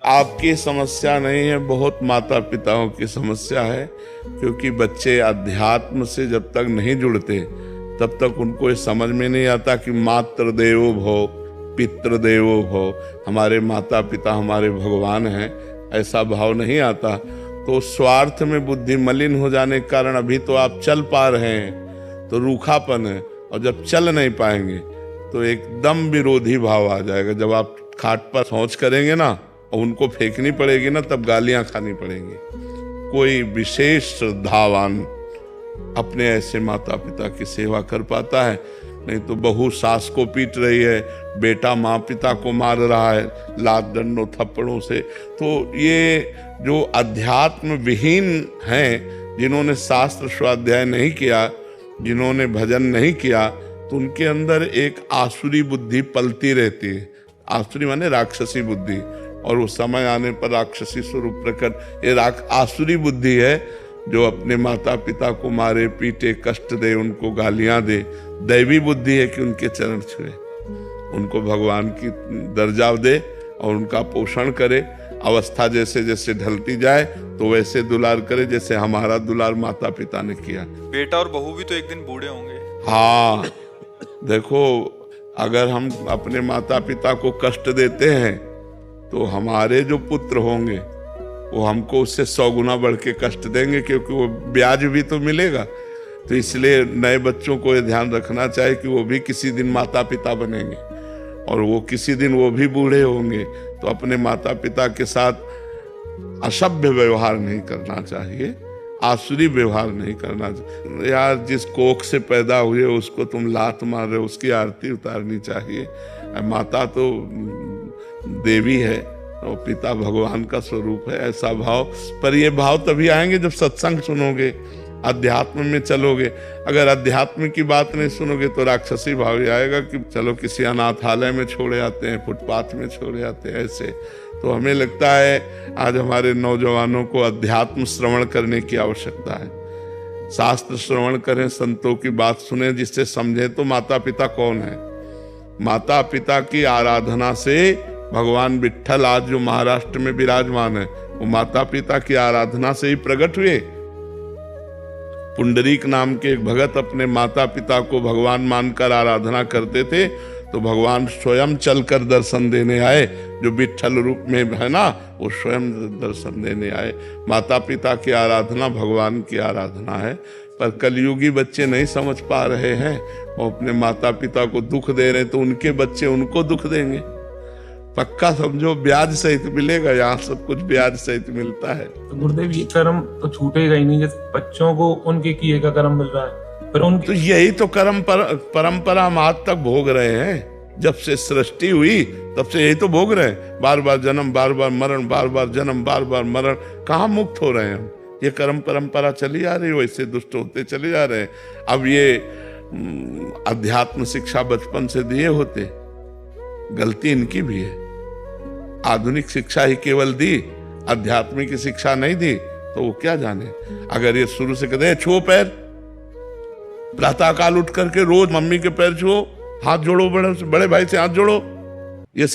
आपकी समस्या नहीं है, बहुत माता पिताओं की समस्या है। क्योंकि बच्चे अध्यात्म से जब तक नहीं जुड़ते तब तक उनको ये समझ में नहीं आता कि मातृ देवो भव, पितृ देवो भव, हमारे माता पिता हमारे भगवान हैं, ऐसा भाव नहीं आता। तो स्वार्थ में बुद्धि मलिन हो जाने के कारण अभी तो आप चल पा रहे हैं तो रूखापन है, और जब चल नहीं पाएंगे तो एकदम विरोधी भाव आ जाएगा। जब आप खाट पर शौच करेंगे ना और उनको फेंकनी पड़ेगी ना, तब गालियां खानी पड़ेंगी। कोई विशेष श्रद्धावान अपने ऐसे माता पिता की सेवा कर पाता है, नहीं तो बहू सास को पीट रही है, बेटा माँ पिता को मार रहा है लात डंडों थप्पड़ों से। तो ये जो अध्यात्म विहीन हैं, जिन्होंने शास्त्र स्वाध्याय नहीं किया, जिन्होंने भजन नहीं किया, तो उनके अंदर एक आसुरी बुद्धि पलती रहती है। आसुरी माने राक्षसी बुद्धि, और उस समय आने पर राक्षसी स्वरूप प्रकट। ये आसुरी बुद्धि है जो अपने माता पिता को मारे पीटे, कष्ट दे, उनको गालियां दे। दैवी बुद्धि है कि उनके चरण छुए, उनको भगवान की दर्जा दे और उनका पोषण करे। अवस्था जैसे जैसे ढलती जाए तो वैसे दुलार करे जैसे हमारा दुलार माता पिता ने किया। बेटा और बहू भी तो एक दिन बूढ़े होंगे। हाँ, देखो, अगर हम अपने माता पिता को कष्ट देते हैं तो हमारे जो पुत्र होंगे वो हमको उससे 100 गुना बढ़ के कष्ट देंगे, क्योंकि वो ब्याज भी तो मिलेगा। तो इसलिए नए बच्चों को ये ध्यान रखना चाहिए कि वो भी किसी दिन माता पिता बनेंगे, और वो किसी दिन वो भी बूढ़े होंगे। तो अपने माता पिता के साथ असभ्य व्यवहार नहीं करना चाहिए, आसुरी व्यवहार नहीं करना चाहिए। यार, जिस कोख से पैदा हुए उसको तुम लात मार रहे हो, उसकी आरती उतारनी चाहिए। माता तो देवी है और पिता भगवान का स्वरूप है, ऐसा भाव। पर ये भाव तभी आएंगे जब सत्संग सुनोगे, अध्यात्म में चलोगे। अगर अध्यात्म की बात नहीं सुनोगे तो राक्षसी भाव ही आएगा कि चलो किसी अनाथालय में छोड़े आते हैं, फुटपाथ में छोड़े आते हैं, ऐसे। तो हमें लगता है आज हमारे नौजवानों को अध्यात्म श्रवण करने की आवश्यकता है। शास्त्र श्रवण करें, संतों की बात सुने, जिससे समझें तो माता पिता कौन है। माता पिता की आराधना से भगवान विट्ठल आज जो महाराष्ट्र में विराजमान है, वो माता पिता की आराधना से ही प्रकट हुए। पुंडरीक नाम के एक भगत अपने माता पिता को भगवान मानकर आराधना करते थे, तो भगवान स्वयं चलकर दर्शन देने आए। जो विट्ठल रूप में है ना, वो स्वयं दर्शन देने आए। माता पिता की आराधना भगवान की आराधना है। पर कलयुगी बच्चे नहीं समझ पा रहे हैं, वो अपने माता पिता को दुख दे रहे, तो उनके बच्चे उनको दुख देंगे। पक्का समझो, ब्याज सहित मिलेगा। यहाँ सब कुछ ब्याज सहित मिलता है। तो गुरुदेव, ये कर्म तो छूटेगा ही नहीं। जैसे बच्चों को उनके किए का कर्म मिल रहा है, पर उनकी तो यही तो कर्म परंपरा हम आज तक भोग रहे हैं। जब से सृष्टि हुई तब से यही तो भोग रहे हैं। बार बार जन्म, बार बार मरण, बार बार जन्म, बार बार मरण। कहाँ मुक्त हो रहे हैं हम? ये कर्म परंपरा चली आ रही है, वैसे दुष्ट होते चले जा रहे हैं। अब ये अध्यात्म शिक्षा बचपन से दिए होते, गलती इनकी भी है। आधुनिक शिक्षा ही केवल दी, आध्यात्मिक की शिक्षा नहीं दी, तो वो क्या जाने। अगर ये शुरू से कहते छुओ पैर, प्रातः काल उठ करके रोज मम्मी के पैर छुओ, हाथ जोड़ो, बड़े भाई से हाथ जोड़ो, ये